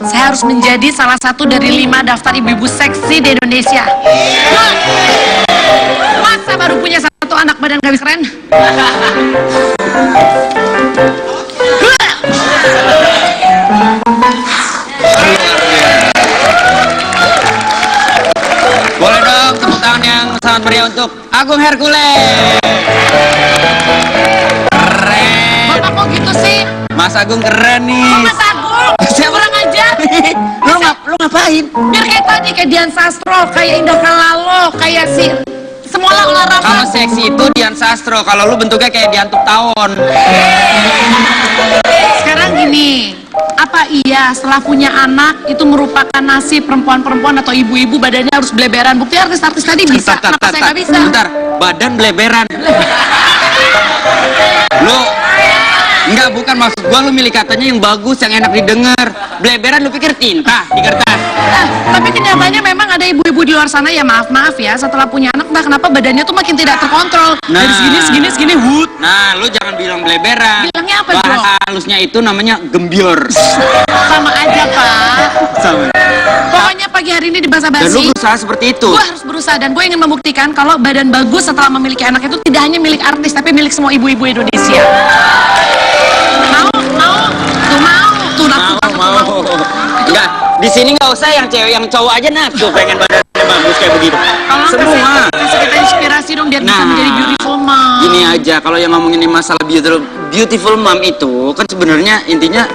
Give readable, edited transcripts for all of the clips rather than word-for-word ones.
saya harus menjadi salah satu dari 5 daftar ibu-ibu seksi di Indonesia. Masa baru punya satu anak badan gak bisa keren? Boleh dong tepuk tangan yang sangat meriah untuk Agung Hercules. Keren. Bapak kok gitu sih? Mas Agung keren nih. Oh, Mas Agung, kurang aja. Lu ngapain? Biar kayak tadi, kayak Dian Sastro, kayak Indah Kalalo, kayak si semualah olahraga. Kalau seksi itu Dian Sastro, kalau lu bentuknya kayak Dian Tuk Tawon. Sekarang gini, apa iya setelah punya anak itu merupakan nasib perempuan-perempuan atau ibu-ibu badannya harus beleberan? Bukti artis-artis tadi bisa, kenapa saya nggak bisa? Bentar, badan beleberan. Lu enggak, bukan maksud gua, lu milih katanya yang bagus, yang enak didengar. Beleberan lu pikir tinta di kertas. Tapi kenyataannya memang ada ibu-ibu di luar sana ya, maaf ya, setelah punya anak entah kenapa badannya tuh makin tidak terkontrol. Dari segini hut. Nah, lu jangan bilang beleberan. Bilangnya apa, Bro? Bahasa halusnya itu namanya gembior. Sama aja, Pak. Sama. Pokoknya pagi hari ini di Dan lu basa-basi berusaha seperti itu. gue harus berusaha, dan gue ingin membuktikan kalau badan bagus setelah memiliki anak itu tidak hanya milik artis tapi milik semua ibu-ibu Indonesia. Mau. Enggak, di sini nggak usah yang cewek, yang cowok aja nafsu pengen badannya bagus kayak begitu. Tolong Semua. kasih kita inspirasi dong biar bisa menjadi beautiful mom. Gini aja, kalau yang ngomongin masalah beautiful mom itu kan sebenarnya intinya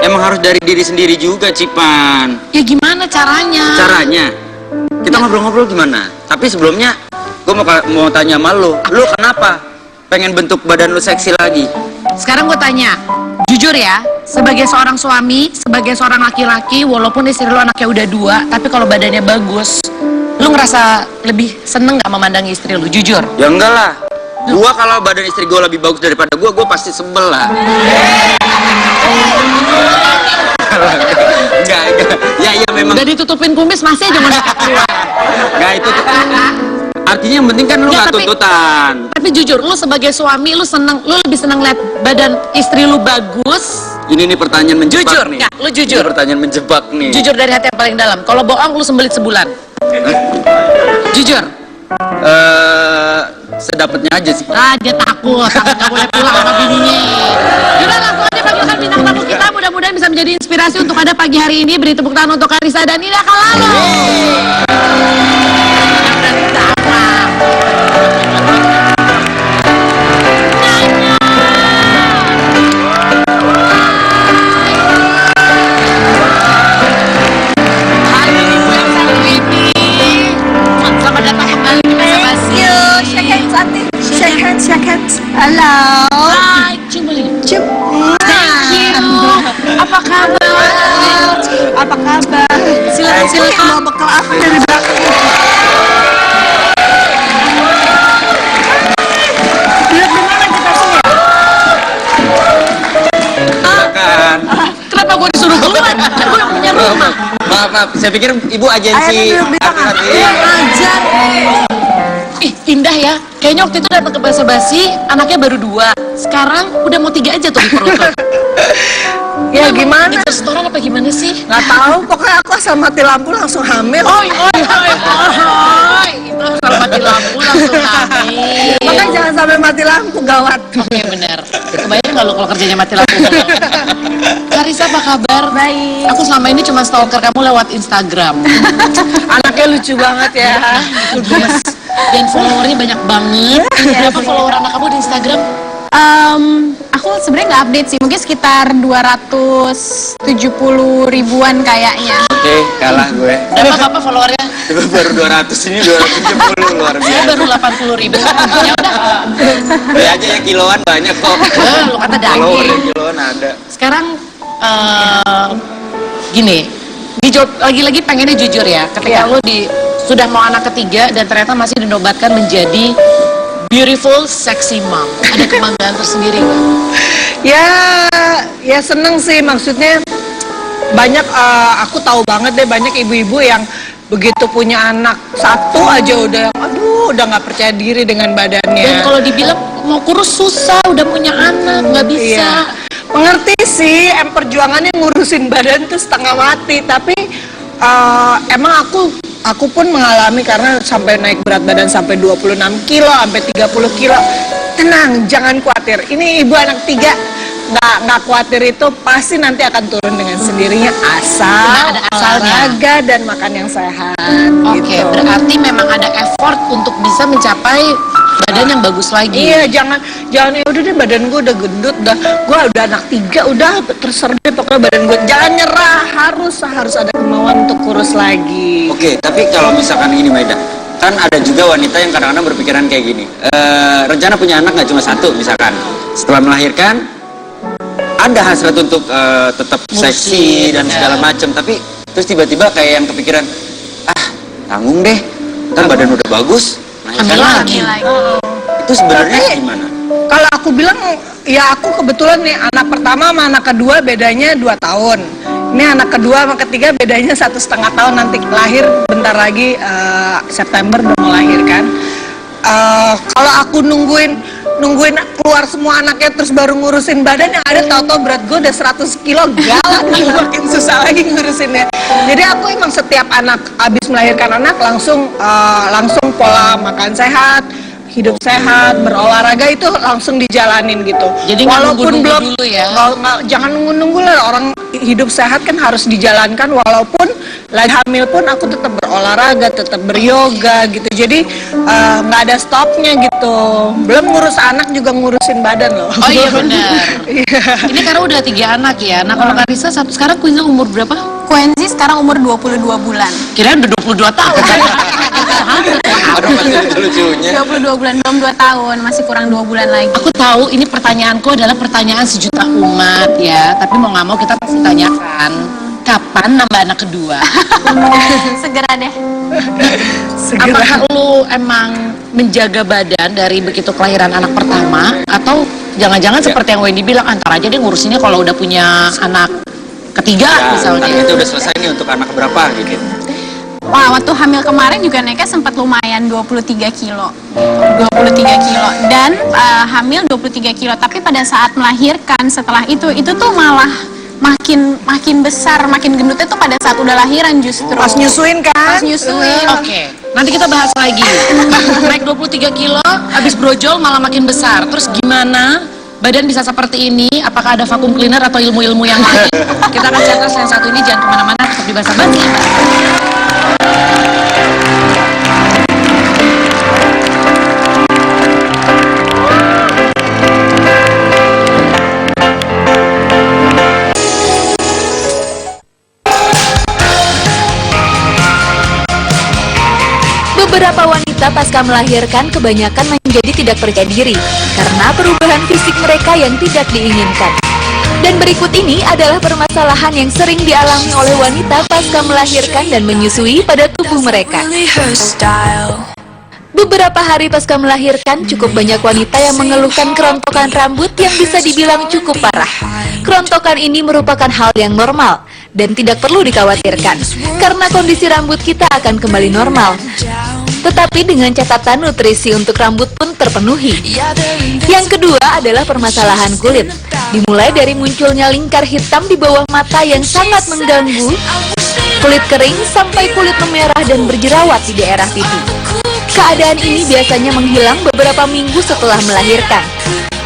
emang harus dari diri sendiri juga, Cipan. Ya gimana caranya? Caranya kita ngobrol-ngobrol gimana? Tapi sebelumnya gue mau tanya sama lu kenapa pengen bentuk badan lu seksi lagi? Sekarang gue tanya, jujur ya, sebagai seorang suami, sebagai seorang laki-laki, walaupun istri lu anaknya udah 2, tapi kalau badannya bagus, lu ngerasa lebih seneng gak memandangi istri lu? Jujur. Ya enggak lah. Gua kalau badan istri gue lebih bagus daripada gue pasti sebel lah. Enggak. Ya memang. Udah ditutupin kumis masih aja mau nekat keluar. Enggak, itu artinya yang penting kan lu nggak tuntutan. Tapi jujur, lu sebagai suami, lu lebih seneng lihat badan istri lu bagus. Ini nih pertanyaan menjebak Jujur, nih. ya, lu jujur. Ini pertanyaan menjebak nih. Jujur dari hati yang paling dalam. Kalau bohong, lu sembelit sebulan. Jujur. Sedapatnya aja sih. Dia takut nggak boleh pulang sama bininya. Yaudah, langsung aja panggilkan bintang tamu kita. Mudah-mudahan bisa menjadi inspirasi untuk ada pagi hari ini. Beri tepuk tangan untuk Karissa dan Indah Kalalo. Halo. Hai, cium boleh? Cium. Thank you. Apa kabar? Apa kabar? Silakan. Mau bekal apa dari belakang? Lihat di mana kita semua? Silakan. Kenapa gue disuruh keluar? Gue yang punya rumah. Maaf, saya pikir ibu agensi. Ayo duduk di tengah. Ajar. Ih, indah ya. Kayaknya waktu itu datang ke basa-basi, anaknya baru 2. Sekarang udah mau 3 aja tuh di perut. Ya gimana? Di restoran apa gimana sih? Nggak tahu. Pokoknya aku asal mati lampu langsung hamil. Oi. Itu asal mati lampu langsung hamil. Makanya jangan sampai mati lampu, gawat. Oke, benar. Kebayang nggak lo kalau kerjanya mati lampu? Karissa, apa kabar? Baik. Aku selama ini cuma stalker kamu lewat Instagram. Anaknya lucu banget ya. Gemes. Dan followernya banyak banget. Berapa follower anak kamu di Instagram? Aku sebenarnya nggak update sih, mungkin sekitar 270 ribuan kayaknya. Oke, kalah gue. Berapa followernya? Gue baru 200, ini 270, luar Saya biasa. baru 80.000. Ya udah. Gue aja yang kiloan banyak kok. Lu kata Follower daging. yang kiloan ada. Sekarang gini, dijawab lagi-lagi pengennya jujur ya. Ketika lu sudah mau anak ketiga dan ternyata masih dinobatkan menjadi beautiful sexy mom, ada kebanggaan tersendiri nggak? Ya seneng sih, maksudnya banyak, aku tahu banget deh banyak ibu-ibu yang begitu punya anak satu aja udah udah nggak percaya diri dengan badannya. Dan kalau dibilang mau kurus susah, udah punya anak nggak bisa. Iya. Mengerti sih, perjuangannya ngurusin badan tuh setengah mati. Tapi emang aku pun mengalami karena sampai naik berat badan sampai 26 kilo, sampai 30 kilo. Tenang, jangan khawatir. Ini ibu anak 3, nggak khawatir, itu pasti nanti akan turun dengan sendirinya asal Ada asalnya. olahraga dan makan yang sehat. Oke, gitu. berarti memang ada effort untuk bisa mencapai badan yang bagus lagi. Iya, jangan ya udah deh, badan gue udah gendut, gue udah anak 3, udah terserah deh pokoknya badan gue. Jangan nyerah, harus ada kemauan untuk kurus lagi. Oke, tapi kalau misalkan gini Maida, kan ada juga wanita yang kadang-kadang berpikiran kayak gini. Rencana punya anak nggak cuma 1 misalkan. Setelah melahirkan, ada hasrat untuk tetap seksi dan segala macam, tapi terus tiba-tiba kayak yang kepikiran, tanggung deh, ntar badan udah bagus, Hamil lagi. Itu sebenarnya Tapi, gimana? kalau aku bilang, ya aku kebetulan nih anak pertama sama anak kedua bedanya 2 tahun. Ini anak kedua sama ketiga bedanya 1,5 tahun, nanti lahir bentar lagi September udah mau lahir kan. Kalau aku nungguin keluar semua anaknya terus baru ngurusin badan, yang ada tau-tau berat gue udah 100 kilo, galak makin susah lagi ngurusinnya. Jadi aku emang setiap anak abis melahirkan anak langsung pola makan sehat, hidup sehat, berolahraga itu langsung dijalanin gitu. Jadi nggak nunggu-nunggu dulu ya? Jangan nunggu-nunggu lah, orang hidup sehat kan harus dijalankan. Walaupun lagi hamil pun aku tetap berolahraga, tetap beryoga gitu. Jadi nggak ada stopnya gitu. Belum ngurus anak juga ngurusin badan loh. Oh iya benar. Iya. Ini karena udah 3 anak ya. Nah kalau Karissa sekarang Quinza umur berapa? Quenzi sekarang umur 22 bulan. Kirain udah 22 tahun. Aduh, masih lucu-lucunya. 22 bulan, belum 2 tahun, masih kurang 2 bulan lagi. Aku tahu ini pertanyaanku adalah pertanyaan sejuta umat ya. Tapi mau nggak mau kita pasti tanyakan. Kapan nambah anak kedua? Segera deh. Apakah lu emang menjaga badan dari begitu kelahiran anak pertama, atau jangan-jangan seperti yang Wendy bilang, antar aja deh ngurusinnya kalau udah punya anak ketiga Ya, misalnya. itu udah selesai nih untuk anak berapa gitu. Wah, waktu hamil kemarin juga naiknya sempat lumayan 23 kilo. 23 kilo dan hamil 23 kilo, tapi pada saat melahirkan setelah itu tuh malah makin besar, makin gendutnya tuh pada saat udah lahiran justru. Pas nyusuin kan? Pas nyusuin. Oke, nanti kita bahas lagi. Naik 23 kilo, habis brojol malah makin besar. Terus gimana badan bisa seperti ini? Apakah ada vakum cleaner atau ilmu-ilmu yang lain? Kita akan cari yang satu ini, jangan kemana-mana, tetap di Basa Basi. Beberapa wanita pasca melahirkan kebanyakan menjadi tidak percaya diri karena perubahan fisik mereka yang tidak diinginkan. Dan berikut ini adalah permasalahan yang sering dialami oleh wanita pasca melahirkan dan menyusui pada tubuh mereka. Beberapa hari pasca melahirkan, cukup banyak wanita yang mengeluhkan kerontokan rambut yang bisa dibilang cukup parah. Kerontokan ini merupakan hal yang normal dan tidak perlu dikhawatirkan, karena kondisi rambut kita akan kembali normal. Tetapi dengan catatan nutrisi untuk rambut pun terpenuhi. Yang kedua adalah permasalahan kulit. Dimulai dari munculnya lingkar hitam di bawah mata yang sangat mengganggu, kulit kering sampai kulit memerah dan berjerawat di daerah pipi. Keadaan ini biasanya menghilang beberapa minggu setelah melahirkan.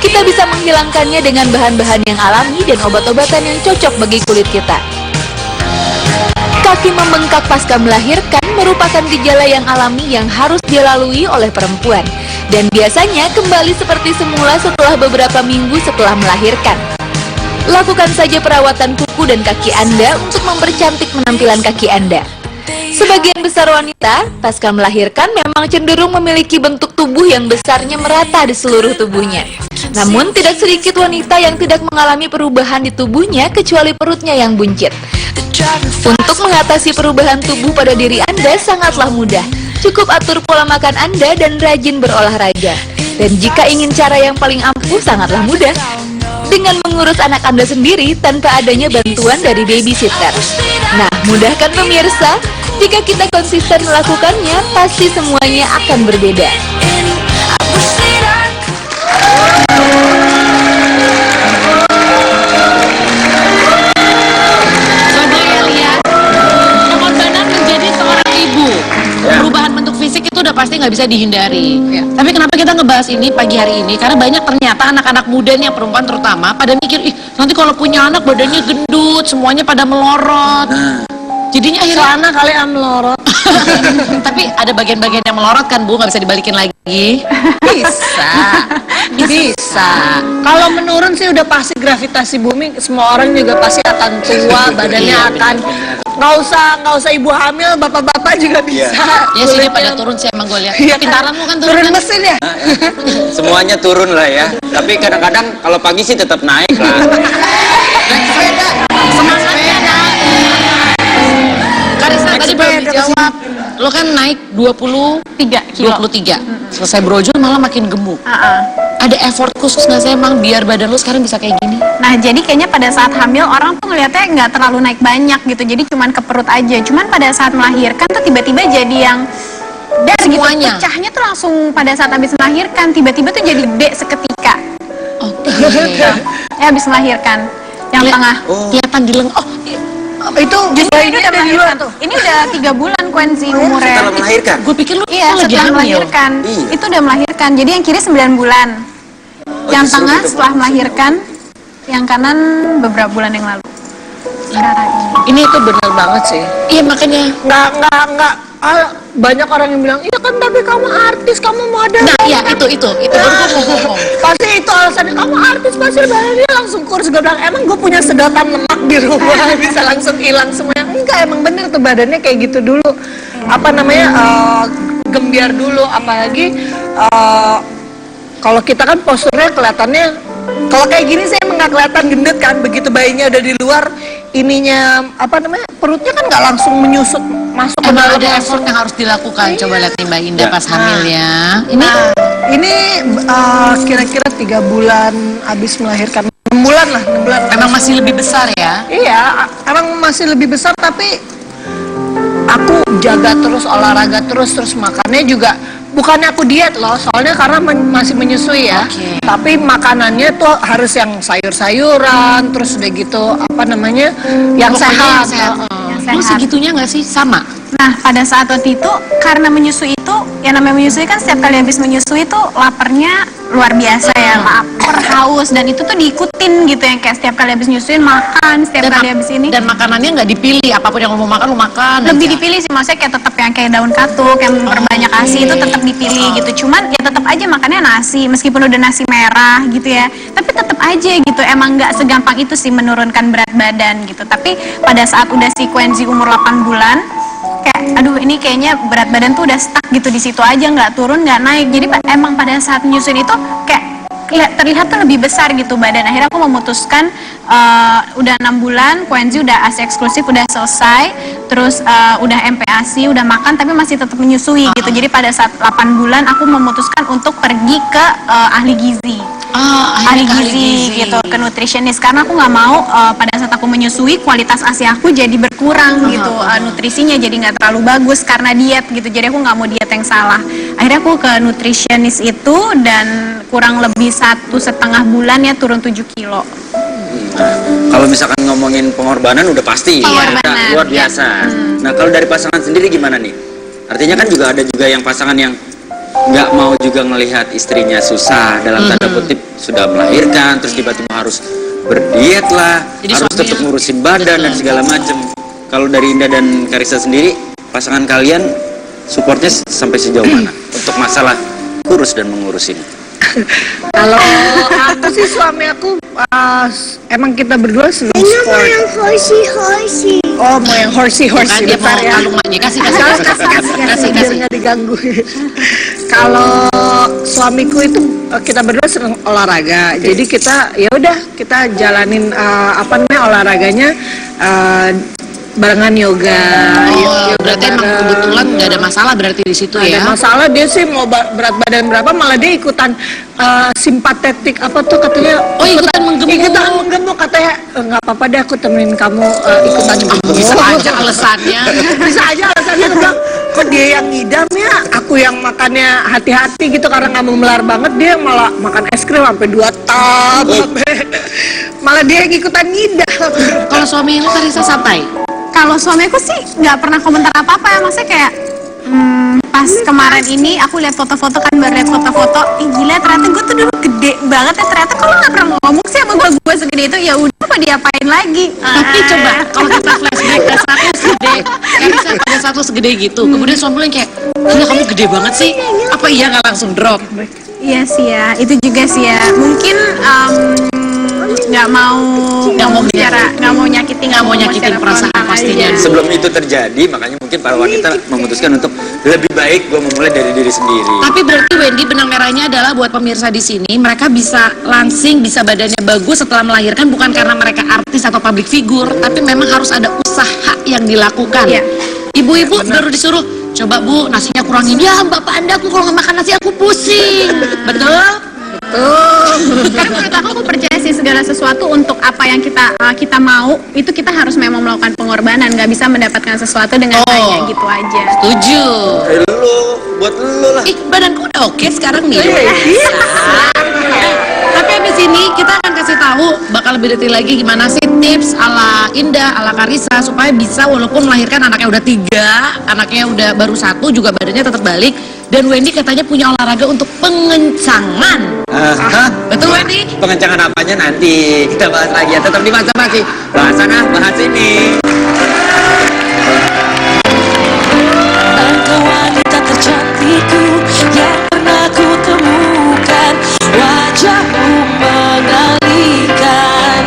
Kita bisa menghilangkannya dengan bahan-bahan yang alami dan obat-obatan yang cocok bagi kulit kita. Kaki membengkak pasca melahirkan merupakan gejala yang alami yang harus dilalui oleh perempuan, dan biasanya kembali seperti semula setelah beberapa minggu setelah melahirkan. Lakukan saja perawatan kuku dan kaki Anda untuk mempercantik penampilan kaki Anda. Sebagian besar wanita pasca melahirkan memang cenderung memiliki bentuk tubuh yang besarnya merata di seluruh tubuhnya. Namun tidak sedikit wanita yang tidak mengalami perubahan di tubuhnya kecuali perutnya yang buncit. Untuk mengatasi perubahan tubuh pada diri Anda sangatlah mudah. Cukup atur pola makan Anda dan rajin berolahraga. Dan jika ingin cara yang paling ampuh, sangatlah mudah, dengan mengurus anak Anda sendiri tanpa adanya bantuan dari babysitter. Nah, mudahkan pemirsa, jika kita konsisten melakukannya, pasti semuanya akan berbeda. nggak bisa dihindari. Iya. Tapi kenapa kita ngebahas ini pagi hari ini? Karena banyak ternyata anak-anak muda nih, perempuan terutama, pada mikir, ih nanti kalau punya anak badannya gendut, semuanya pada melorot. Jadinya akhirnya Celana kali melorot. tapi ada bagian-bagian yang melorot kan Bu, nggak bisa dibalikin lagi. Bisa. Kalau menurun sih udah pasti gravitasi bumi, semua orang juga pasti akan tua, badannya Iya, akan nggak usah ibu hamil, bapak-bapak juga bisa. Ya sih dia Kulitnya- pada turun sih emang gue lihat. Iya, Pintaran lu kan turun turun kan? mesin ya. Semuanya turun lah ya. Tapi kadang-kadang kalau pagi sih tetap naik lah. Naik sepeda, semangatnya naik. Karisa tadi belum dijawab. Lo kan naik 3 kilo. 23. Selesai brojol malah makin gemuk. Ah. Ada effort khusus nggak sih emang biar badan lo sekarang bisa kayak gini? Nah, jadi kayaknya pada saat hamil orang tuh ngeliatnya nggak terlalu naik banyak gitu, jadi cuman ke perut aja. Cuman pada saat melahirkan tuh tiba-tiba jadi yang dar gitu, Semuanya. pecahnya tuh langsung pada saat habis melahirkan, tiba-tiba tuh jadi gede seketika. Oke. Ya habis melahirkan, yang tengah. Kelihatan di leng. Oh, Itu Justru ini bayinya udah ada di luar melahirkan tuh. Ini udah 3 bulan Quenzi umurnya. Setelah melahirkan. gue pikir lo Iya, lagi setelah hamil. melahirkan. Iya. Itu udah melahirkan. Jadi yang kiri 9 bulan. Yang justru tengah gitu, setelah Bu. melahirkan, yang kanan beberapa bulan yang lalu. Sekarang ini. Ini itu benar banget sih. Iya makanya. Nggak. Banyak orang yang bilang, iya kan tapi kamu artis, kamu model. Nah, iya itu baru gue mau ngomong. Pasti itu alasannya, kamu artis pasti badannya langsung kurus. Gue bilang, emang gue punya sedotan lemak di rumah bisa langsung hilang semuanya. Enggak, emang bener tuh badannya kayak gitu dulu. Apa namanya, gembiar dulu. Apalagi kalau kita kan posturnya kelihatannya, kalau kayak gini saya emang nggak kelihatan gendut kan. Begitu bayinya udah di luar, ininya apa namanya, perutnya kan nggak langsung menyusut masuk ke Emang dalam ada langsung. effort yang harus dilakukan. Coba lihat nih Mbak Indah Ya. pas hamilnya. Ini kira-kira 3 bulan habis melahirkan, 6 bulan lah, 6 bulan. Emang masih lebih besar ya? Iya, emang masih lebih besar, tapi aku jaga terus, olahraga terus makannya juga. Bukannya aku diet loh, soalnya karena masih menyusui ya. Oke. Tapi makanannya tuh harus yang sayur-sayuran, terus udah gitu apa namanya, yang Pokoknya sehat. yang sehat. Yang Lu sehat. segitunya nggak sih? Sama? Nah, pada saat waktu itu, karena menyusui itu, yang namanya menyusui kan setiap kali habis menyusui itu laparnya luar biasa ya, lapar, haus, dan itu tuh diikutin gitu yang kayak setiap kali habis nyusuin makan, setiap kali habis ini. Dan makanannya nggak dipilih, apapun yang lo mau makan lo makan. Lebih aja. dipilih sih, maksudnya kayak tetap yang kayak daun katuk, yang memperbanyak ASI itu tetap dipilih gitu. Cuman ya tetap aja makannya nasi, meskipun udah nasi merah gitu ya. Tapi tetap aja gitu, emang nggak segampang itu sih menurunkan berat badan gitu. Tapi pada saat udah si Quenzi umur 8 bulan, kayak aduh ini kayaknya berat badan tuh udah stuck gitu di situ aja, nggak turun nggak naik. Jadi emang pada saat menyusun itu kayak terlihat tuh lebih besar gitu badan. Akhirnya aku memutuskan udah 6 bulan Quenzi udah ASI eksklusif udah selesai, terus udah MPASI udah makan tapi masih tetap menyusui gitu. Jadi pada saat 8 bulan aku memutuskan untuk pergi ke ahli gizi. Ahli akhirnya ke gizi gitu, ke nutritionist, karena aku nggak mau pada saat aku menyusui kualitas ASI aku jadi berkurang gitu, nutrisinya jadi nggak terlalu bagus karena diet gitu. Jadi aku nggak mau diet yang salah. Akhirnya aku ke nutritionist itu dan kurang lebih 1,5 bulan ya turun 7 kilo. Kalau misalkan ngomongin pengorbanan udah pasti Pengorbanan, ya, luar ya. biasa. Nah kalau dari pasangan sendiri gimana nih? Artinya kan juga ada juga yang pasangan yang nggak mau juga melihat istrinya susah dalam tanda kutip sudah melahirkan terus tiba-tiba harus berdiet lah, Jadi harus suaminya- tetap ngurusin badan dan segala macem. Kalau dari Indah dan Karissa sendiri, pasangan kalian supportnya sampai sejauh mana untuk masalah kurus dan mengurus ini? Kalau aku sih suami aku emang kita berdua senang sport. Oh, mau yang horsey Kan dia bentar mau ya. kalung manja. Kasih. Biar nggak diganggu. Kalau suamiku itu kita berdua senang olahraga. Jadi kita ya udah kita jalanin apa namanya olahraganya barengan yoga. Oh, berarti emang bareng. kebetulan nggak ada masalah berarti di situ Nggak ya? ada masalah, dia sih mau berat badan berapa malah dia ikutan simpatetik apa tuh katanya. Oh, ikutan menggemuk. Ikutan menggemuk katanya, nggak apa-apa deh aku temenin kamu ikutan gemuk. Bisa aja alasannya. Bisa aja alasannya. Dia bilang, kok dia yang ngidam ya, aku yang makannya hati-hati gitu karena nggak mau melar banget, dia malah makan es krim sampai 2 tab malah dia yang ikutan ngidam. Kalau suami lu Karissa santai? Kalau suamiku sih nggak pernah komentar apa-apa ya, maksudnya kayak pas kemarin ini aku lihat foto-foto kan, baru lihat foto-foto, gila ternyata gue tuh dulu gede banget ya, ternyata kalau nggak pernah ngomong sih sama gue segede itu, ya udah apa diapain lagi. Tapi coba kalau kita flashback ke saat lu segede, Karisa pada saat lu segede gitu, kemudian suami lu yang kayak, gila kamu gede banget sih, apa iya nggak langsung drop? Iya sih ya, itu juga sih ya, mungkin nggak mau nyakitin perasaan pastinya. Sebelum itu terjadi, makanya mungkin para wanita memutuskan untuk lebih baik gue memulai dari diri sendiri. Tapi berarti Wendy, benang merahnya adalah buat pemirsa di sini, mereka bisa langsing, bisa badannya bagus setelah melahirkan bukan karena mereka artis atau public figure, tapi memang harus ada usaha yang dilakukan. Iya. Ibu-ibu baru disuruh, coba Bu, nasinya kurangin. Ya Mbak Panda, aku kalau nggak makan nasi aku pusing. Betul? Karena menurut aku percaya sih segala sesuatu untuk apa yang kita mau itu kita harus memang melakukan pengorbanan, nggak bisa mendapatkan sesuatu dengan hanya gitu aja. Setuju. Buat lu lah. Ih, badanku udah oke sekarang nih. Tapi abis ini kita akan kasih tahu bakal lebih detail lagi gimana sih tips ala Indah, ala Karisa supaya bisa walaupun melahirkan anaknya udah 3, anaknya udah baru 1 juga badannya tetap balik. Dan Wendy katanya punya olahraga untuk pengencangan. Betul Wendy? Pengencangan apanya nanti kita bahas lagi ya. Tetap di Masa Basi. Bahas sana, bahas ini. Engkau wanita tercantikku yang pernah ku temukan, wajahmu mengalihkan.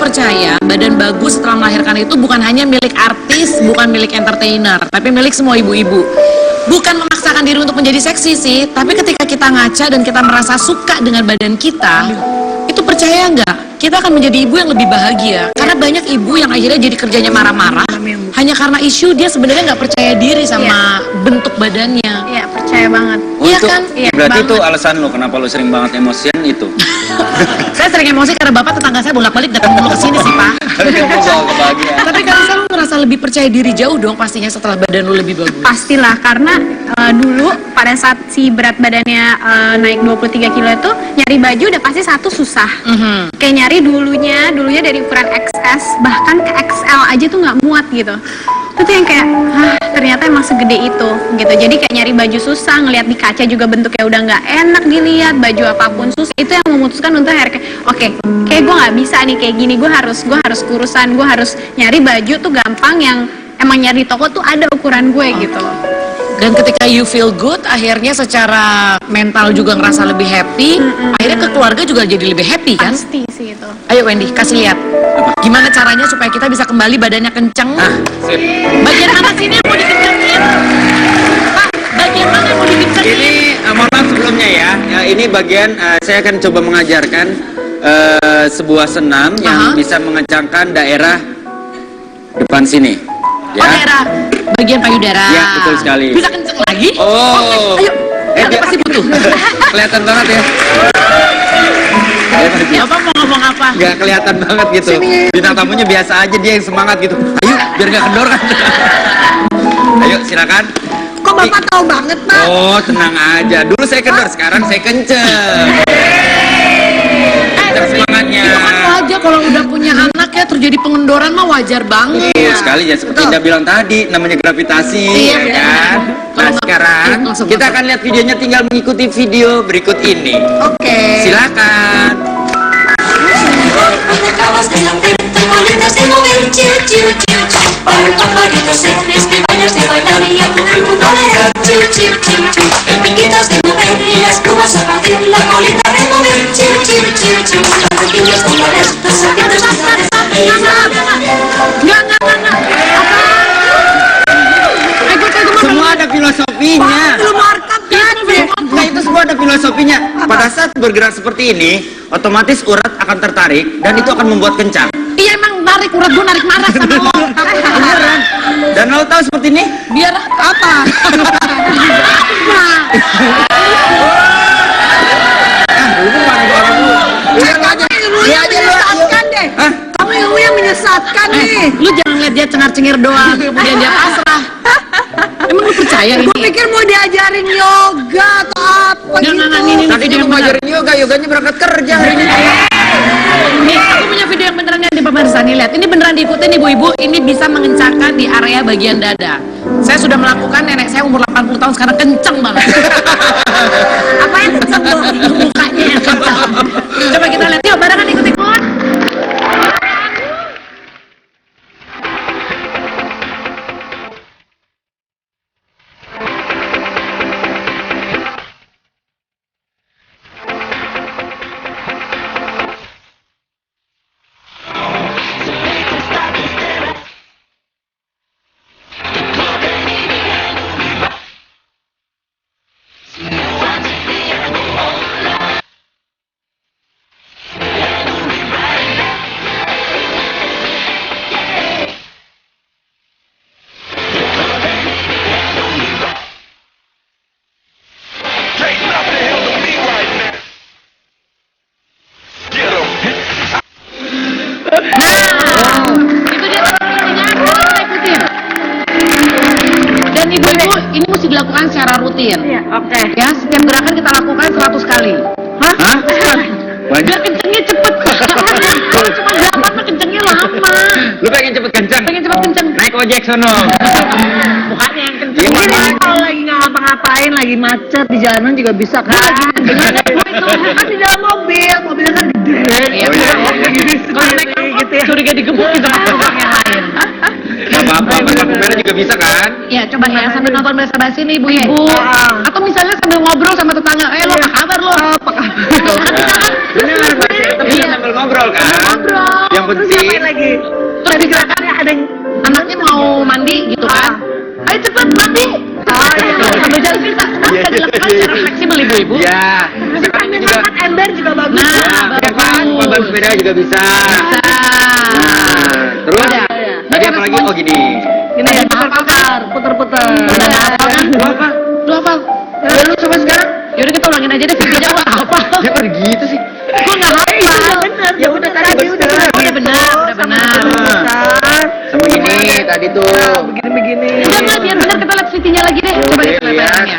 Percaya badan bagus setelah melahirkan itu bukan hanya milik artis, bukan milik entertainer, tapi milik semua ibu-ibu. Bukan memaksakan diri untuk menjadi seksi sih, tapi ketika kita ngaca dan kita merasa suka dengan badan kita, itu percaya nggak? Kita akan menjadi ibu yang lebih bahagia. Karena banyak ibu yang akhirnya jadi kerjanya marah-marah hanya karena isu dia sebenarnya nggak percaya diri sama bentuk badannya. Iya, percaya banget. Iya kan? Iya, Berarti banget. itu alasan lo kenapa lo sering banget emosian itu. Saya sering emosi karena bapak tetangga saya bolak-balik datang dulu ke sini sih Pak. Mau bawa kebahagiaan. Tapi kan lu ngerasa lebih percaya diri jauh dong pastinya setelah badan lu lebih bagus. Pastilah, karena dulu pada saat si berat badannya naik 23 kilo itu nyari baju udah pasti satu susah. Kayak nyari dulunya dari ukuran XS bahkan ke XL aja tuh nggak muat gitu. Itu tuh yang kayak ternyata emang segede itu gitu. Jadi kayak nyari baju susah, ngelihat di kaca juga bentuknya udah nggak enak dilihat, baju apapun susah. Itu yang memutuskan untuk akhirnya oke, kayak gue nggak bisa nih kayak gini, gue harus kurusan, gue harus nyari baju tuh gampang yang emang nyari toko tuh ada ukuran gue gitu. Dan ketika you feel good, akhirnya secara mental juga ngerasa lebih happy, akhirnya ke keluarga juga jadi lebih happy kan? Pasti sih itu. Ayo Wendy, kasih lihat. Gimana caranya supaya kita bisa kembali badannya kenceng? Sip. Bagian mana sini yang mau dikencengin? Pak, bagian mana yang mau dikencengin? Ini mohon maaf sebelumnya ya. Ini bagian saya akan coba mengajarkan sebuah senam yang bisa mengencangkan daerah depan sini. Oh, daerah bagian payudara. Ya, betul sekali. Bisa kenceng lagi? Oh. Ayo, kita pasti butuh. Kelihatan banget ya. Ya, Bapak mau ngomong apa? Gak kelihatan banget gitu. Bintang tamunya biasa aja, dia yang semangat gitu. Ayo, biar gak kendor kan. Ayo, silakan. Kok Bapak tahu banget, Pak? Oh, tenang aja. Dulu saya kendor, sekarang saya kenceng. Kenceng semangatnya. Itu kan wajar kalau udah punya anak ya terjadi pengendoran mah wajar banget. Betul sekali ya, seperti Indah bilang tadi, namanya gravitasi, Iya, ya benar. kan? Nah, sekarang Langsung kita masuk. akan lihat videonya, tinggal mengikuti video berikut ini. Oke. Silakan. Acabas de latir, tengo lindas de mover, chiu, chiu, chiu, chiu. Para el pajarito se baños de bailar y en el mundo de chiu, chiu, chiu, chiu. El piquitos de mover y las plumas a partir, la colita de mover, chiu, chiu, chiu, chiu. Los pequeños colores, los sabitos de flores, Enggak. Semua ada filosofinya. Belum markup kan? Nah, itu semua ada filosofinya. Pada saat bergerak seperti ini, otomatis urat akan tertarik dan itu akan membuat kencang. Iya emang narik urat gue narik marah sama lo. Beneran. Dan lo tahu seperti ini? Biar apa? Lu mana tuh orang lu? Lu aja. Lu yang menyesatkan deh. Hah? Kamu yang menyesatkan nih. Lu jangan lihat dia cengar-cengir doang, kemudian dia pasrah. Emang lu percaya percaya Gue ini. pikir mau diajarin yoga atau apa gitu. Nggak, ini Tadi dia mau ngajarin yoga, yoganya berangkat kerja hari ini. Nih, aku punya video yang beneran di pemirsa nih, lihat. Ini beneran diikutin ibu-ibu, ini bisa mengencangkan di area bagian dada. Saya sudah melakukan, nenek saya umur 80 tahun sekarang kenceng banget. Apa yang kenceng dong? Mukanya yang kenceng. Coba kita lihat, yuk barengan ikut-ikut. Itu dia tekniknya, kita ikutin. Dan ibu-ibu, ini mesti dilakukan secara rutin. Oke. Ya, setiap gerakan kita lakukan 100 kali. Hah? Biar kencengnya cepet. Kalau cuma 8 mah kencengnya lama. Lu pengen cepet kenceng? Pengen cepet kenceng. Naik ojek sono. Bukannya yang kenceng. Iya, Ini kalau lagi nggak ngapa-ngapain, lagi macet di jalanan juga bisa kan? Kan di dalam mobil, mobilnya kan gede. Iya, Oh, iya, iya. kalau naik angkot gitu ya. curiga digebuk bisa orang yang lain. Gak apa-apa, lampu merah juga bisa kan? Ya, coba ya sambil nonton basa-basi nih ibu-ibu. Atau misalnya sambil ngobrol sama tetangga, lo apa kabar lo? Bener, kita bisa sambil ngobrol kan? Ngobrol. Yang Terus penting, ngapain lagi? Terus di gerakannya ada anaknya mau mandi gitu kan? Ayo cepet mandi. Sambil jalan kita bisa dilakukan secara fleksibel ibu-ibu. ya. Sekarang ini juga, Angkat ember juga bagus. Nah, ya kan? Papan sepeda juga bisa. Nah, terus, tadi apa lagi? Oh gini. Gini ya, putar-putar. Udah hafal kan? Lu apa? Lu hafal? Ya lu coba sekarang. Yaudah kita ulangin aja deh videonya gua apa? Ya pada gitu sih. Gua nggak hafal. Bener. Ya udah tadi udah bener. Udah benar, udah benar. Sama gini tadi tuh. Begini-begini. Udah biar benar kita lihat videonya lagi deh. Coba Oke, kita lihat lihat. bayangannya.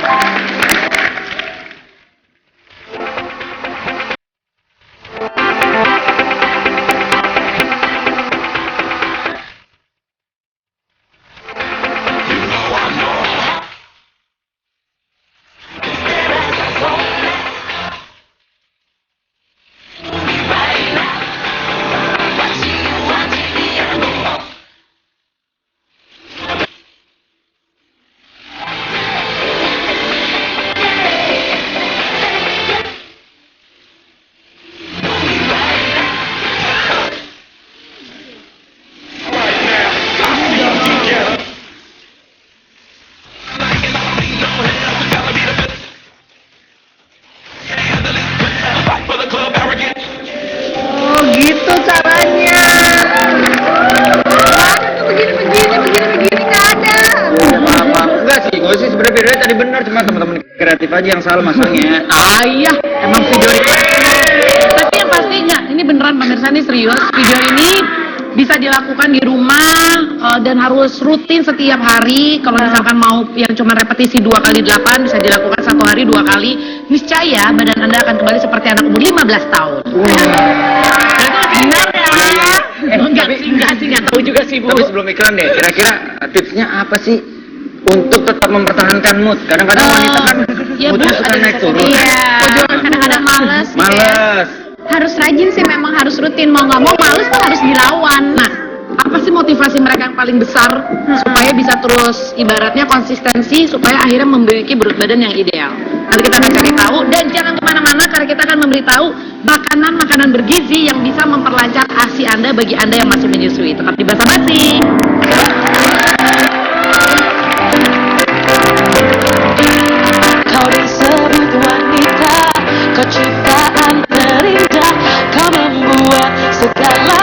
Oh gitu caranya. Begini nggak ada. Ya apa-apa. Enggak sih, gue sih sebenarnya videonya tadi benar, cuma teman-teman kreatif aja yang salah masangnya. Iya, emang video ini. Tapi yang pastinya, ini beneran pemirsa nih serius. Video ini bisa dilakukan di rumah dan harus rutin setiap hari. Kalau misalkan mau yang cuma repetisi 2 kali 8 bisa dilakukan 1 hari 2 kali. Niscaya badan Anda akan kembali seperti anak umur 15 tahun. Benar ya? Enggak sih, nggak tahu juga sih Bu. Tapi sebelum iklan deh, kira-kira tipsnya apa sih untuk tetap mempertahankan mood? Kadang-kadang wanita kan ya, Bu, moodnya suka ada naik bisa turun. Iya, kadang-kadang males gitu ya. Males. Harus rajin sih, memang harus rutin, mau nggak mau males tuh harus dilawan. Nah, apa sih motivasi mereka yang paling besar supaya bisa terus ibaratnya konsistensi supaya akhirnya memiliki berat badan yang ideal? Nanti kita akan cari tahu dan jangan kemana-mana karena kita akan memberitahu makanan-makanan bergizi yang bisa memperlancar ASI Anda bagi Anda yang masih menyusui. Tetap di Basa Basi. Kau disebut wanita, kau ciptaan terindah, kau membuat segala.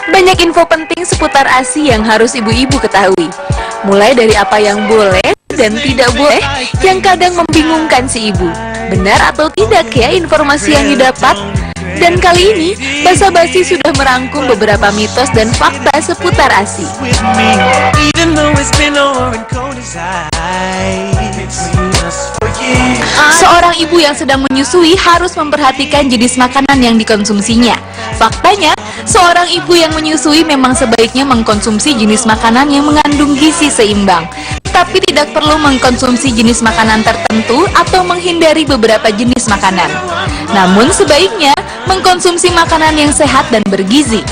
Banyak info penting seputar ASI yang harus ibu-ibu ketahui. Mulai dari apa yang boleh dan tidak boleh yang kadang membingungkan si ibu. Benar atau tidak ya informasi yang didapat? Dan kali ini, Basa-Basi sudah merangkum beberapa mitos dan fakta seputar ASI. Seorang ibu yang sedang menyusui harus memperhatikan jenis makanan yang dikonsumsinya. Faktanya, seorang ibu yang menyusui memang sebaiknya mengkonsumsi jenis makanan yang mengandung gizi seimbang, tapi tidak perlu mengkonsumsi jenis makanan tertentu atau menghindari beberapa jenis makanan. Namun sebaiknya mengkonsumsi makanan yang sehat dan bergizi.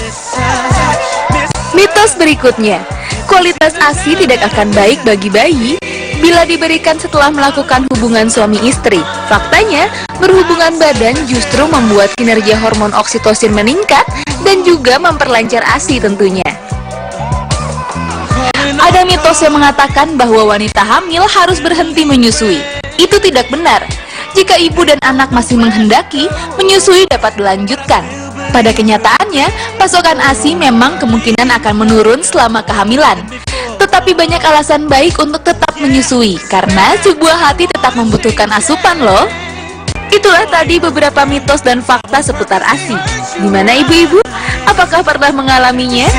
Mitos berikutnya, kualitas ASI tidak akan baik bagi bayi bila diberikan setelah melakukan hubungan suami istri. Faktanya, berhubungan badan justru membuat kinerja hormon oksitosin meningkat dan juga memperlancar ASI tentunya. Ada mitos yang mengatakan bahwa wanita hamil harus berhenti menyusui. Itu tidak benar. Jika ibu dan anak masih menghendaki, menyusui dapat dilanjutkan. Pada kenyataannya, pasokan ASI memang kemungkinan akan menurun selama kehamilan. Tetapi banyak alasan baik untuk tetap menyusui, karena sebuah hati tetap membutuhkan asupan loh. Itulah tadi beberapa mitos dan fakta seputar ASI. Gimana ibu-ibu? Apakah pernah mengalaminya?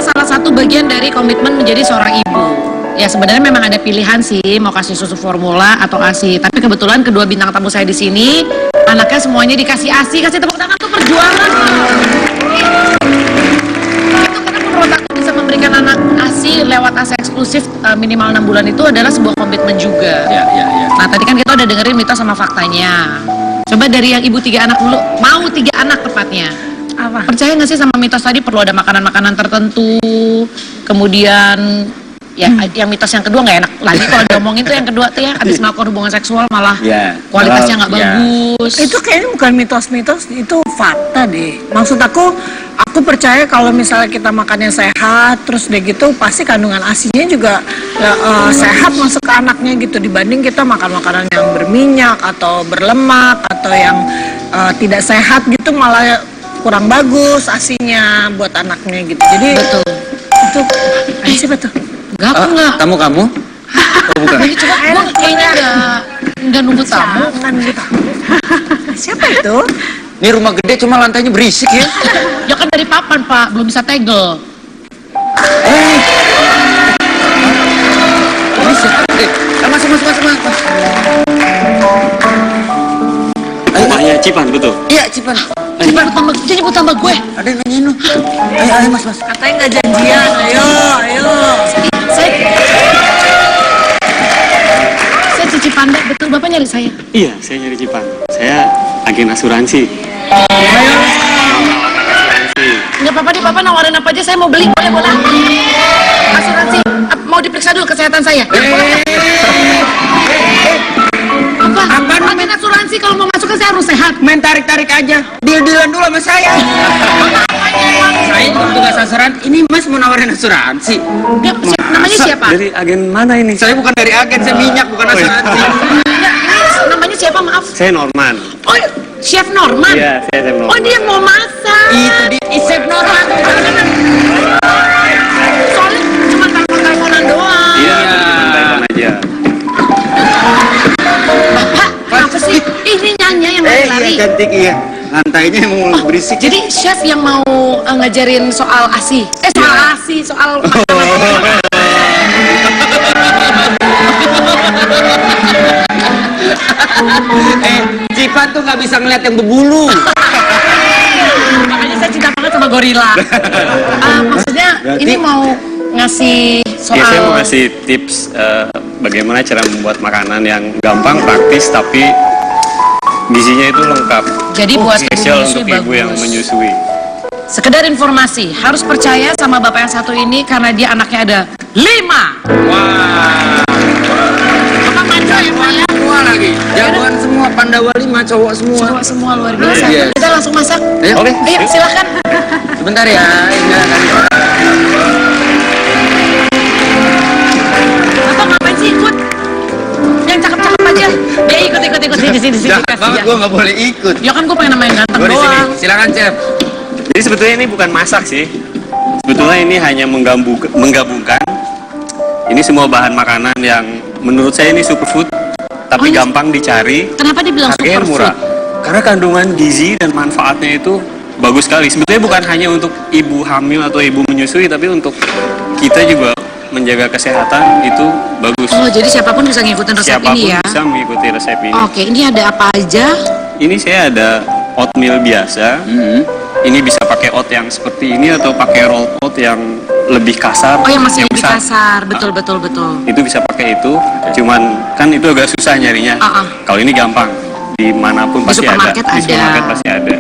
Salah satu bagian dari komitmen menjadi seorang ibu. Ya sebenarnya memang ada pilihan sih mau kasih susu formula atau ASI. Tapi kebetulan kedua bintang tamu saya di sini anaknya semuanya dikasih ASI. Kasih tepuk tangan tuh perjuangan. Itu karena menurut aku bisa memberikan anak ASI lewat ASI eksklusif minimal 6 bulan itu adalah sebuah komitmen juga. Ya. Nah tadi kan kita udah dengerin mitos sama faktanya. Coba dari yang ibu 3 anak dulu. Mau 3 anak tepatnya. Apa? Percaya nggak sih sama mitos tadi perlu ada makanan-makanan tertentu, kemudian ya yang mitos yang kedua nggak enak lagi kalau diomongin tuh yang kedua tuh ya habis melakukan hubungan seksual malah kualitasnya nggak bagus. Itu kayaknya bukan mitos-mitos, itu fakta deh. Maksud aku percaya kalau misalnya kita makannya sehat, terus deh gitu pasti kandungan ASI-nya juga sehat masuk ke anaknya gitu dibanding kita makan makanan yang berminyak atau berlemak atau yang tidak sehat gitu malah kurang bagus ASI-nya buat anaknya gitu. Jadi Betul. itu siapa tuh? Enggak. Kamu? Oh, bukan. Ini coba gua kayaknya nggak nunggu tamu. Siapa itu? Ini rumah gede cuma lantainya berisik ya. Ya kan dari papan Pak, belum bisa tegel. Berisik. Masuk. Rumahnya Cipan, betul? Iya, Cipan. Dia nyebut tambah gue. Ada yang nanyain lu. Ayo, Mas. Katanya nggak janjian. Ayo. Saya Cici Panda, betul Bapak nyari saya? Iya, saya nyari Cipan. Saya agen asuransi. Nggak apa-apa deh, Bapak nawarin apa aja, saya mau beli, boleh. Asuransi, mau diperiksa dulu kesehatan saya. Apa? Agen asuransi kalau mau masuk kan saya harus sehat. Main tarik-tarik aja. Deal-dealan dulu sama saya. Saya tugas asuransi. Ini Mas mau nawarin asuransi. Ya, namanya siapa? Dari agen mana ini? Saya bukan dari agen, saya minyak bukan asuransi. Ya, ini namanya siapa, maaf? Saya Norman. Oh, Chef Norman? Iya, saya Chef Norman. Oh, dia mau masak. Itu di Chef Norman. Soalnya cuma telepon-teleponan doang. Iya, telepon aja. Bapak, apa sih? Ini nyanyi yang lari-lari. Iya, cantik iya. Lantainya emang berisik. Jadi chef yang mau ngajarin soal ASI. Soal ASI, soal Cipan tuh nggak bisa ngeliat yang berbulu. makanya saya cinta banget sama gorila. Maksudnya ini mau ngasih soal Iya, saya mau kasih tips bagaimana cara membuat makanan yang gampang, praktis, tapi gizinya itu lengkap. Jadi buat ibu spesial menyusui untuk ibu yang bagus. menyusui. Sekedar informasi, harus percaya sama bapak yang satu ini karena dia anaknya ada 5. Wah. Bapak manja ya Pak ya? Semua lagi. Jagoan semua Pandawa 5 cowok semua. Cowok semua luar biasa. Yes. Kita langsung masak. Ayo. Oke. Ayo silakan. Sebentar ya. Bapak ngapain sih ikut? Yang cakep-cakep aja. Dia ikut sini. Jahat banget gue nggak boleh ikut. Ya kan gue pengen nama yang ganteng Gue di sini. doang. Silakan chef. Jadi sebetulnya ini bukan masak sih. Sebetulnya ini hanya menggabungkan ini semua bahan makanan yang menurut saya ini superfood, tapi ini- gampang dicari, Kenapa dibilang harganya superfood? murah. Karena kandungan gizi dan manfaatnya itu bagus sekali. Sebetulnya bukan hanya untuk ibu hamil atau ibu menyusui, tapi untuk kita juga menjaga kesehatan itu bagus. Oh, jadi siapapun bisa ngikutin resep Siapapun ini ya? bisa mengikuti resep ini. Oke, ini ada apa aja? Ini saya ada oatmeal biasa. Ini bisa pakai oat yang seperti ini atau pakai roll oat yang lebih kasar. Oh, yang masih lebih besar. kasar. Betul, betul, betul. Itu bisa pakai itu. Cuman kan itu agak susah nyarinya. Kalau ini gampang. Dimanapun Di pasti ada. supermarket Di ada. supermarket pasti ada.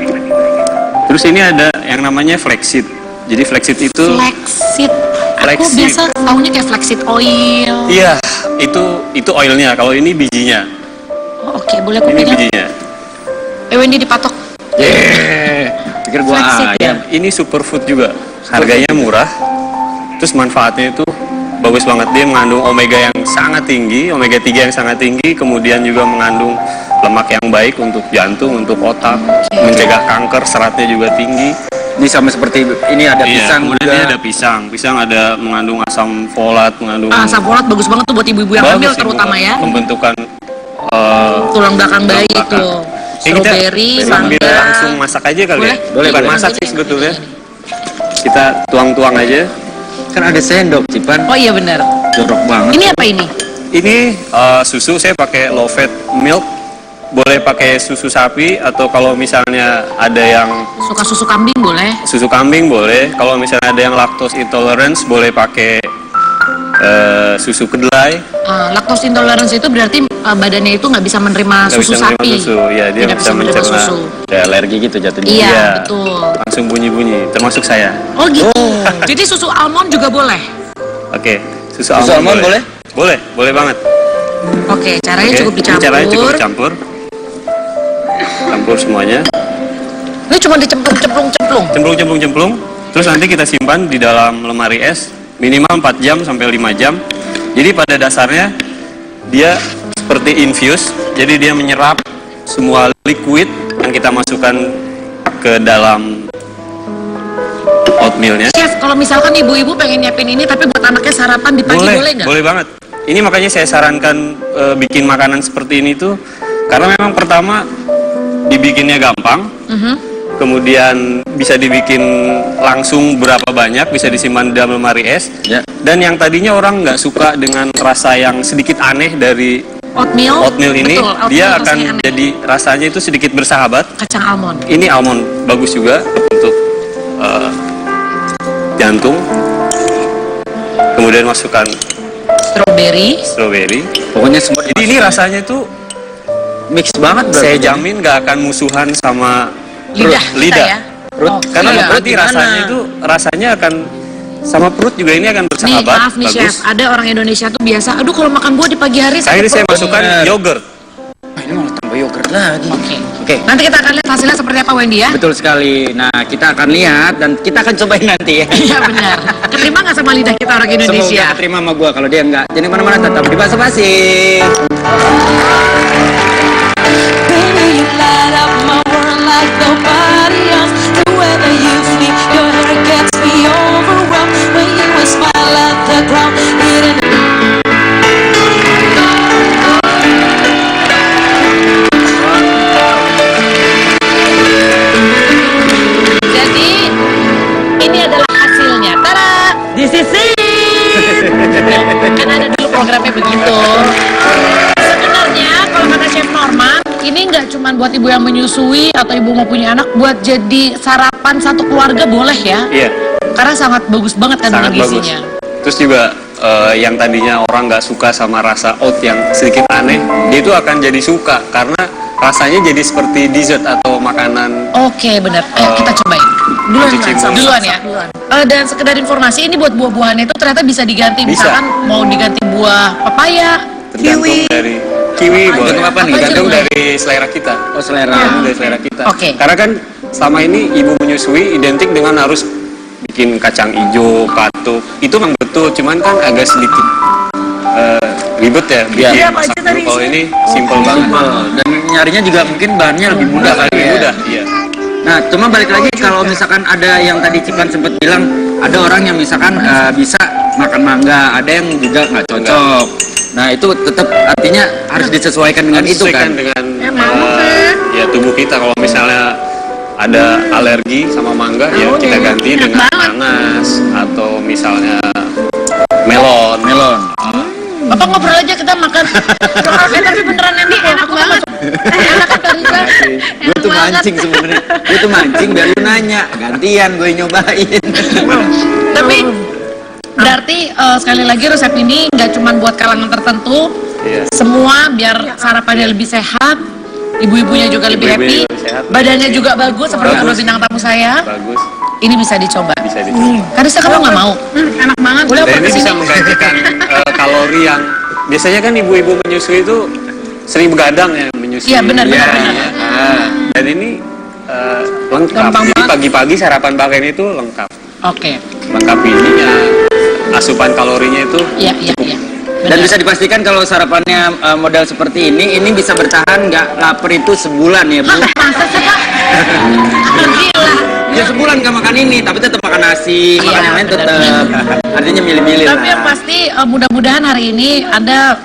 Terus ini ada yang namanya flaxseed. Jadi flaxseed itu Flaxseed. Aku Flaxseed. biasa taunya kayak flaxseed oil. iya, itu oilnya. Kalau ini bijinya. Oh, oke, boleh aku Ini pegang? bijinya. Wendy dipatok. Pikir gua Flaxseed ya? ayam. Ini superfood juga. Harganya murah. Terus manfaatnya itu bagus banget. Dia mengandung omega yang sangat tinggi, omega 3 yang sangat tinggi, kemudian juga mengandung lemak yang baik untuk jantung, untuk otak, mencegah kanker, seratnya juga tinggi. Ini sama seperti ini ada Iya, pisang kemudian juga. ini ada pisang. Pisang ada mengandung asam folat, mengandung Asam folat bagus banget tuh buat ibu-ibu yang hamil bagus sih terutama buat ya. pembentukan Tulang belakang bayi belakang. itu. Kita Strawberry, sambil mangga. langsung masak aja kali ya. Boleh, Bukan boleh. masak sih sebetulnya. Kita tuang-tuang aja. Kan ada sendok, Cipan. Oh iya benar. Jorok banget. Ini apa ini? Ini susu, saya pakai low fat milk. Boleh pakai susu sapi atau kalau misalnya ada yang Suka susu kambing boleh. susu kambing boleh. Kalau misalnya ada yang lactose intolerance boleh pakai susu kedelai. Lactose intolerance itu berarti badannya itu nggak bisa menerima Nggak susu bisa menerima sapi. susu. Ya, dia Tidak nggak bisa menerima mencerna. susu. Kayak alergi gitu jatuhnya. Iya, Iya. betul. Langsung bunyi-bunyi, termasuk saya. Oh gitu. Jadi susu almond juga boleh. Oke, susu Susu almond boleh? Boleh banget. Oke, caranya Oke, cukup ini dicampur. caranya cukup dicampur. Campur semuanya. Ini cuma dicemplung-cemplung. Cemplung. Terus nanti kita simpan di dalam lemari es minimal 4 jam sampai 5 jam. Jadi pada dasarnya dia seperti infuse. Jadi dia menyerap semua liquid yang kita masukkan ke dalam oatmealnya. Chef, kalau misalkan ibu-ibu pengen nyiapin ini tapi buat anaknya sarapan di pagi boleh nggak? Boleh banget. Ini makanya saya sarankan bikin makanan seperti ini tuh karena memang pertama dibikinnya gampang, kemudian bisa dibikin langsung berapa banyak, bisa disimpan di dalam lemari es. Ya. Dan yang tadinya orang nggak suka dengan rasa yang sedikit aneh dari oatmeal ini, Betul, oatmeal dia rasanya akan aneh. jadi rasanya itu sedikit bersahabat. Kacang almond. Ini almond bagus juga untuk jantung. Kemudian masukkan strawberry. Pokoknya semua Jadi ini rasanya tuh mix banget berarti. saya jamin nggak akan musuhan sama Lidah kita lidah. ya. Perut. Karena Iya, berarti gimana? rasanya itu rasanya akan sama perut juga ini akan Nih, bersahabat. maaf nih chef, ada orang Indonesia tuh biasa, aduh kalau makan buah di pagi hari Akhirnya saya sakit perut. masukkan yogurt. Wah, ini malah tambah yogurt lagi. Oke. Nanti kita akan lihat hasilnya seperti apa Wendy ya. Betul sekali. Nah, kita akan lihat dan kita akan cobain nanti ya. Iya benar. Keterima nggak sama lidah kita orang Semoga Indonesia? keterima sama gua. Kalau dia enggak, jadi kemana-mana tetap di basa-basi. Baby, you light up my world like nobody else. The way that you speak, your hair gets me overwhelmed. When you smile at the ground, it Jadi ini adalah hasilnya. Tara, this is it. Kan ada dulu programnya begitu. Sebenarnya kalau kata Chef Norman, ini nggak cuma buat ibu yang menyusui atau ibu mau punya anak, buat jadi sarapan satu keluarga boleh ya. Iya, Karena sangat bagus banget kandungan sangat bagus. gizinya. Terus juga yang tadinya orang nggak suka sama rasa oat yang sedikit aneh, dia itu akan jadi suka karena rasanya jadi seperti dessert atau makanan. Oke, benar. Ayo kita cobain. Duluan, Cuci mulut. duluan ya. Dan sekedar informasi, ini buat buah-buahan itu ternyata bisa diganti. Bisa. Misalkan mau diganti buah papaya, Tergantung dari kiwi boleh. Tergantung apa nih? Tergantung Apa aja dari selera kita. Oh, selera. Tergantung dari selera kita. Oke. Karena kan selama ini ibu menyusui identik dengan harus bikin kacang hijau, katuk. Itu memang betul, cuman kan agak sedikit ribet ya. Bikin Iya, masak dulu. Kalau ini simple banget. Dan nyarinya juga mungkin bahannya lebih mudah kali Lebih ya. mudah, iya. Nah, cuma balik lagi kalau misalkan ada yang tadi Cipan sempat bilang ada orang yang misalkan bisa makan mangga, ada yang juga nggak cocok. Nah itu tetap artinya harus disesuaikan dengan itu kan? Dengan ya tubuh kita. Kalau misalnya ada alergi sama mangga, ya kita ganti dengan nanas atau misalnya melon. Apa ngobrol aja kita makan. Tapi beneran enak banget. Enak kan Gue tuh mancing sebenarnya. Gue tuh mancing biar lu nanya. Gantian gue nyobain. Tapi berarti sekali lagi resep ini nggak cuma buat kalangan tertentu. Iya. Semua biar sarapannya lebih sehat. Ibu-ibunya juga lebih happy. Badannya juga bagus seperti kalau bintang tamu saya. Bagus. Ini bisa dicoba. Bisa dicoba. Karisa kamu nggak mau? Enak banget. Boleh Dan apa ini bisa kesini? menggantikan kalori yang biasanya kan ibu-ibu menyusui itu sering begadang ya menyusui. Iya, benar. Dan ini lengkap. Gampang Jadi banget. pagi-pagi sarapan pakai ini tuh lengkap. Oke. Lengkap ininya, asupan kalorinya itu. Iya. Dan bisa dipastikan kalau sarapannya model seperti ini bisa bertahan nggak lapar itu sebulan ya Bu? Masa sih Kak? Gila. Ya sebulan nggak makan ini, tapi tetap makan nasi, makan yang lain tetap. Artinya milih-milih lah. Tapi yang pasti mudah-mudahan hari ini ada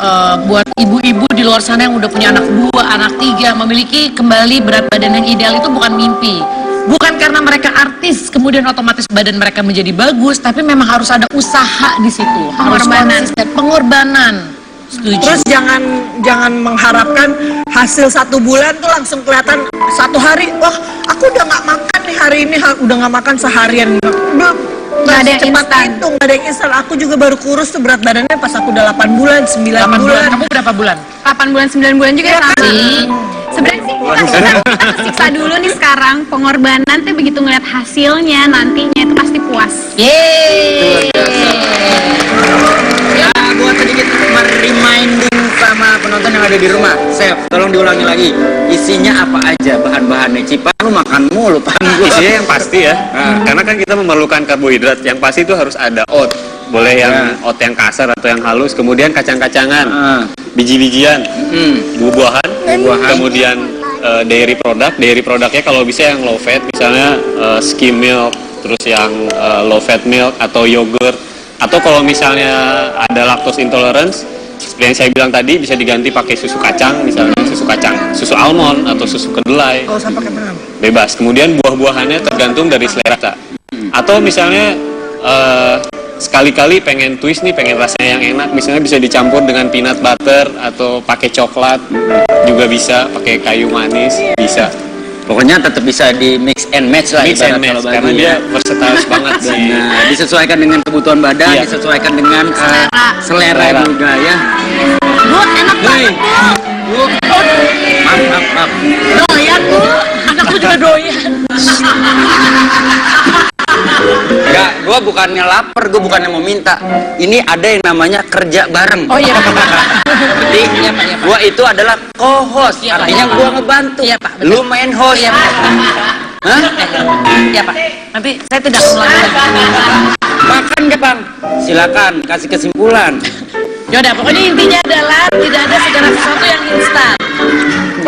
buat ibu-ibu di luar sana yang udah punya anak 2, anak 3 memiliki kembali berat badan yang ideal itu bukan mimpi. Bukan karena mereka artis kemudian otomatis badan mereka menjadi bagus, tapi memang harus ada usaha di situ. Harus konsisten, pengorbanan. Setuju. Terus jangan mengharapkan hasil 1 bulan tuh langsung kelihatan 1 hari. Wah, aku udah nggak makan nih hari ini, udah nggak makan seharian. Nggak ada yang cepat instan. itu, nggak ada yang instan. Aku juga baru kurus tuh berat badannya pas aku udah 8 bulan, 9 8 bulan. bulan. Kamu berapa bulan? 8 bulan, 9 bulan juga sama. Sebenarnya sih kita siksa dulu nih sekarang. Pengorbanan tuh begitu ngeliat hasilnya nantinya itu pasti puas. Yeay. Ya, buat sedikit reminding sama penonton yang ada di rumah, Chef, tolong diulangi lagi. Isinya apa aja bahan-bahannya? Cipa, lu makan mulu, paham gue. Isinya yang pasti ya. Karena kan kita memerlukan karbohidrat. Yang pasti itu harus ada oat. Boleh yang oat yang kasar atau yang halus. Kemudian kacang-kacangan, biji-bijian, buah-buahan, kemudian dairy product. Dairy productnya kalau bisa yang low fat, misalnya skim milk, terus yang low fat milk atau yogurt. Atau kalau misalnya ada lactose intolerance, seperti yang saya bilang tadi, bisa diganti pakai susu kacang, misalnya susu almond atau susu kedelai. Kalau usah pakai benar. Bebas. Kemudian buah-buahannya tergantung dari selera kita. Atau misalnya sekali-kali pengen twist nih, pengen rasanya yang enak, misalnya bisa dicampur dengan peanut butter atau pakai coklat juga bisa, pakai kayu manis bisa. Pokoknya tetap bisa di mix and match lah. Mix and ibarat match, kalau karena bagi dia ya. versatile banget sih. Nah, disesuaikan dengan kebutuhan badan, Iya. disesuaikan dengan selera juga ya. Bu, enak banget Bu. Maaf. Doyan Bu. Anakku juga doyan. Enggak, gue bukannya lapar, gue bukannya mau minta. Ini ada yang namanya kerja bareng. Oh iya. Jadi, gue itu adalah co-host. Iya, Pak. Artinya gue ngebantu. Iya, Pak, betul. Lu main host. Iya, Pak. Hah? Iya Pak. Nanti saya tidak melanggar. Makan gak Bang? Silakan, kasih kesimpulan. Yaudah, pokoknya intinya adalah tidak ada segala sesuatu yang instan.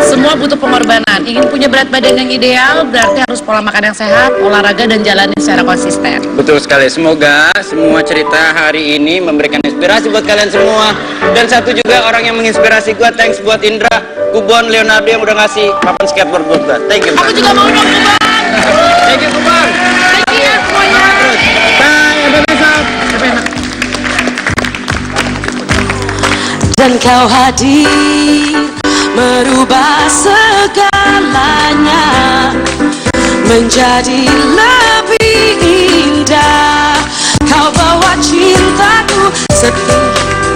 Semua butuh pengorbanan. Ingin punya berat badan yang ideal, berarti harus pola makan yang sehat, olahraga, dan jalani secara konsisten. Betul sekali, semoga semua cerita hari ini memberikan inspirasi buat kalian semua. Dan satu juga orang yang menginspirasi gue, thanks buat Indra, Kubon, Leonardo yang udah ngasih papan skateboard buat gue. Thank you, Bang. Aku juga mau dong, Bang. Thank you, Kubon. Thank you ya semuanya. Bye, sampai besok. Sampai enak. Dan kau hadir merubah segalanya menjadi